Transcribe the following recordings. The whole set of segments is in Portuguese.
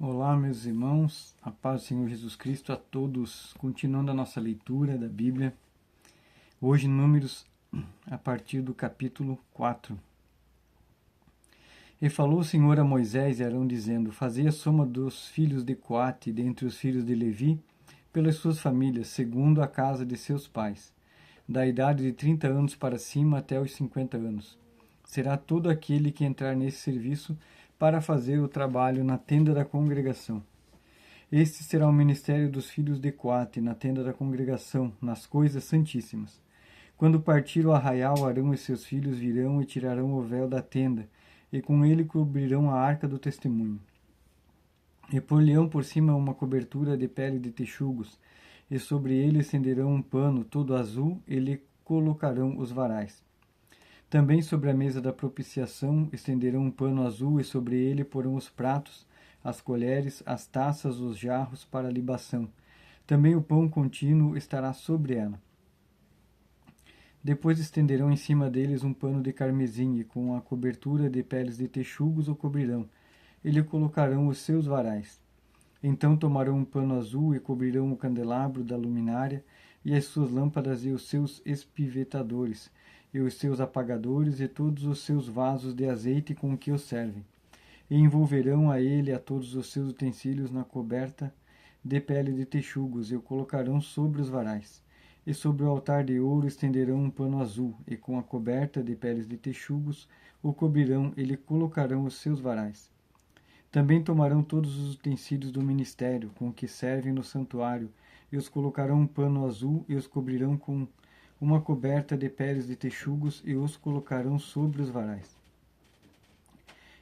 Olá, meus irmãos, a paz do Senhor Jesus Cristo a todos. Continuando a nossa leitura da Bíblia, hoje Números, a partir do capítulo 4. E falou o Senhor a Moisés e Arão, dizendo: Fazei a soma dos filhos de Coate dentre os filhos de Levi, pelas suas famílias, segundo a casa de seus pais, da idade de 30 anos para cima até os 50 anos. Será todo aquele que entrar nesse serviço para fazer o trabalho na tenda da congregação. Este será o ministério dos filhos de Coate na tenda da congregação, nas coisas santíssimas. Quando partir o arraial, Arão e seus filhos virão e tirarão o véu da tenda, e com ele cobrirão a arca do testemunho. E por-lhe-ão por cima uma cobertura de pele de texugos, e sobre ele estenderão um pano todo azul, e lhe colocarão os varais. Também sobre a mesa da propiciação estenderão um pano azul, e sobre ele porão os pratos, as colheres, as taças, os jarros para a libação. Também o pão contínuo estará sobre ela. Depois estenderão em cima deles um pano de carmesim, e com a cobertura de peles de texugos o cobrirão, e lhe colocarão os seus varais. Então tomarão um pano azul e cobrirão o candelabro da luminária, e as suas lâmpadas e os seus espivetadores, e os seus apagadores e todos os seus vasos de azeite com que o servem. E envolverão a ele a todos os seus utensílios na coberta de pele de texugos, e o colocarão sobre os varais. E sobre o altar de ouro estenderão um pano azul, e com a coberta de peles de texugos o cobrirão e lhe colocarão os seus varais. Também tomarão todos os utensílios do ministério com que servem no santuário, e os colocarão um pano azul, e os cobrirão com uma coberta de peles de texugos, e os colocarão sobre os varais.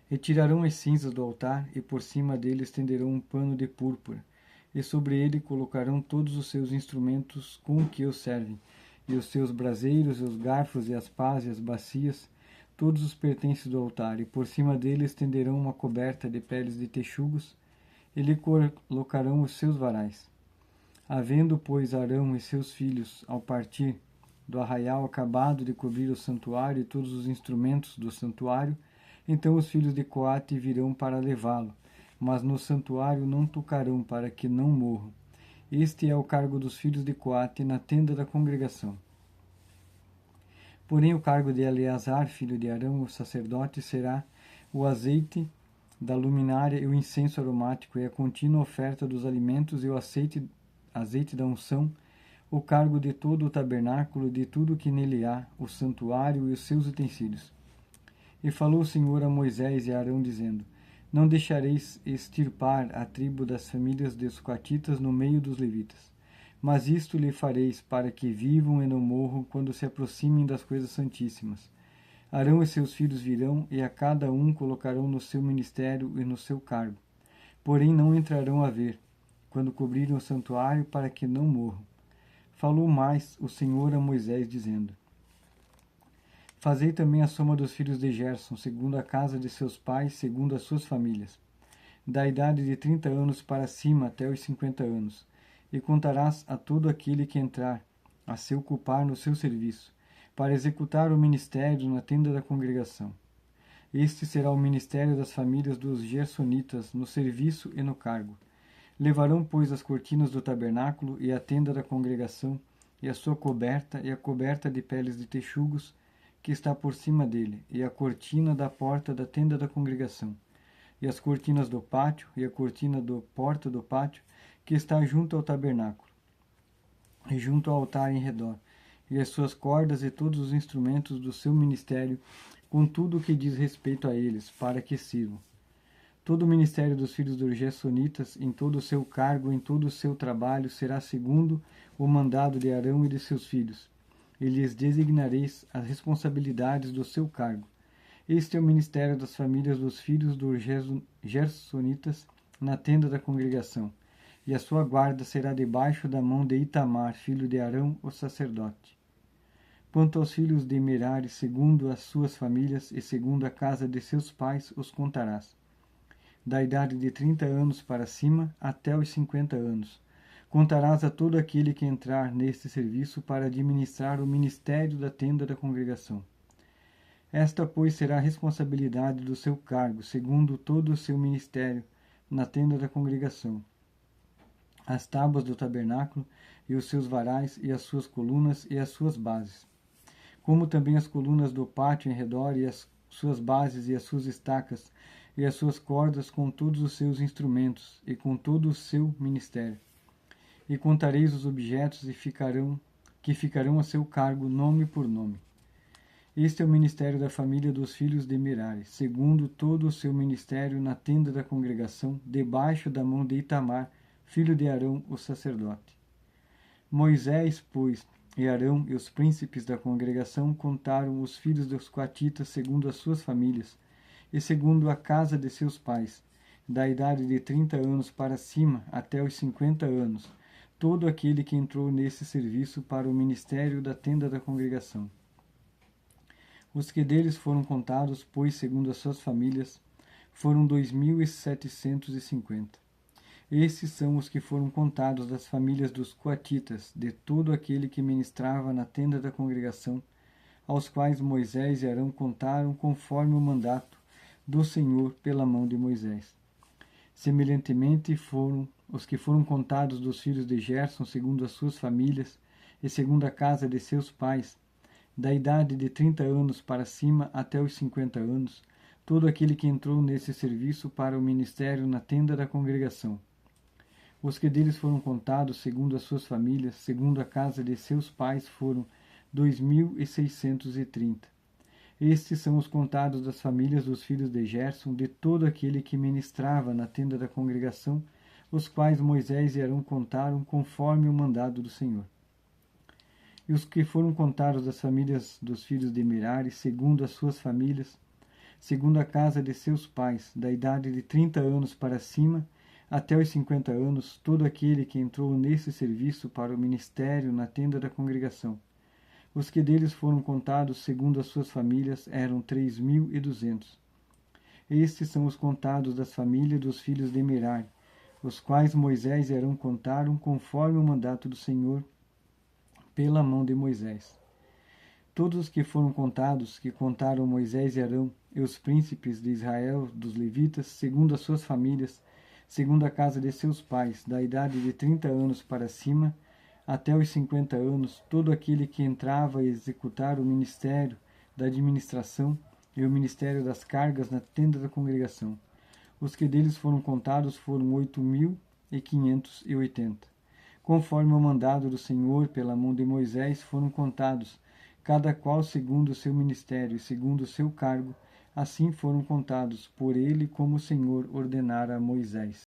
Retirarão as cinzas do altar, e por cima dele estenderão um pano de púrpura, e sobre ele colocarão todos os seus instrumentos com que o servem, e os seus braseiros, e os garfos, e as pás, e as bacias, todos os pertences do altar, e por cima dele estenderão uma coberta de peles de texugos, e lhe colocarão os seus varais. Havendo, pois, Arão e seus filhos, ao partir do arraial, acabado de cobrir o santuário e todos os instrumentos do santuário, então os filhos de Coate virão para levá-lo, mas no santuário não tocarão, para que não morram. Este é o cargo dos filhos de Coate na tenda da congregação. Porém, o cargo de Eleazar, filho de Arão, o sacerdote, será o azeite da luminária e o incenso aromático, e a contínua oferta dos alimentos e o azeite da unção, o cargo de todo o tabernáculo e de tudo que nele há, o santuário e os seus utensílios. E falou o Senhor a Moisés e a Arão, dizendo: Não deixareis extirpar a tribo das famílias dos coatitas no meio dos levitas. Mas isto lhe fareis para que vivam e não morram quando se aproximem das coisas santíssimas. Arão e seus filhos virão, e a cada um colocarão no seu ministério e no seu cargo. Porém não entrarão a ver, quando cobrirem o santuário, para que não morram. Falou mais o Senhor a Moisés, dizendo: Fazei também a soma dos filhos de Gerson, segundo a casa de seus pais, segundo as suas famílias, da idade de 30 anos para cima até os 50 anos, e contarás a todo aquele que entrar a se ocupar no seu serviço, para executar o ministério na tenda da congregação. Este será o ministério das famílias dos gersonitas no serviço e no cargo. Levarão, pois, as cortinas do tabernáculo e a tenda da congregação, e a sua coberta, e a coberta de peles de texugos, que está por cima dele, e a cortina da porta da tenda da congregação, e as cortinas do pátio, e a cortina da porta do pátio, que está junto ao tabernáculo, e junto ao altar em redor, e as suas cordas e todos os instrumentos do seu ministério, com tudo o que diz respeito a eles, para que sirvam. Todo o ministério dos filhos dos Gersonitas, em todo o seu cargo, em todo o seu trabalho, será segundo o mandado de Arão e de seus filhos, e lhes designareis as responsabilidades do seu cargo. Este é o ministério das famílias dos filhos dos Gersonitas na tenda da congregação, e a sua guarda será debaixo da mão de Itamar, filho de Arão, o sacerdote. Quanto aos filhos de Merari, segundo as suas famílias e segundo a casa de seus pais, os contarás. Da idade de 30 anos para cima até os 50 anos. Contarás a todo aquele que entrar neste serviço para administrar o ministério da tenda da congregação. Esta, pois, será a responsabilidade do seu cargo, segundo todo o seu ministério, na tenda da congregação, as tábuas do tabernáculo e os seus varais e as suas colunas e as suas bases, como também as colunas do pátio em redor e as suas bases e as suas estacas e as suas cordas com todos os seus instrumentos e com todo o seu ministério. E contareis os objetos que ficarão a seu cargo nome por nome. Este é o ministério da família dos filhos de Merari, segundo todo o seu ministério na tenda da congregação, debaixo da mão de Itamar, filho de Arão, o sacerdote. Moisés, pois, e Arão e os príncipes da congregação contaram os filhos dos coatitas segundo as suas famílias, e segundo a casa de seus pais, da idade de 30 anos para cima até os 50 anos, todo aquele que entrou nesse serviço para o ministério da tenda da congregação. Os que deles foram contados, pois, segundo as suas famílias, foram 2.750. Esses são os que foram contados das famílias dos coatitas, de todo aquele que ministrava na tenda da congregação, aos quais Moisés e Arão contaram conforme o mandato do Senhor pela mão de Moisés. Semelhantemente foram os que foram contados dos filhos de Gerson, segundo as suas famílias, e segundo a casa de seus pais, da idade de 30 anos para cima até os 50 anos, todo aquele que entrou nesse serviço para o ministério na tenda da congregação. Os que deles foram contados, segundo as suas famílias, segundo a casa de seus pais, foram 2.630. Estes são os contados das famílias dos filhos de Gerson, de todo aquele que ministrava na tenda da congregação, os quais Moisés e Arão contaram conforme o mandado do Senhor. E os que foram contados das famílias dos filhos de Merari, segundo as suas famílias, segundo a casa de seus pais, da idade de 30 anos para cima, até os 50 anos, todo aquele que entrou nesse serviço para o ministério na tenda da congregação. Os que deles foram contados segundo as suas famílias eram 3.200. Estes são os contados das famílias dos filhos de Merari, os quais Moisés e Arão contaram conforme o mandato do Senhor pela mão de Moisés. Todos os que foram contados, que contaram Moisés e Arão, e os príncipes de Israel, dos levitas, segundo as suas famílias, segundo a casa de seus pais, da idade de 30 anos para cima, até os 50 anos, todo aquele que entrava a executar o ministério da administração e o ministério das cargas na tenda da congregação. Os que deles foram contados foram 8.580. Conforme o mandado do Senhor pela mão de Moisés, foram contados, cada qual segundo o seu ministério e segundo o seu cargo, assim foram contados por ele como o Senhor ordenara a Moisés.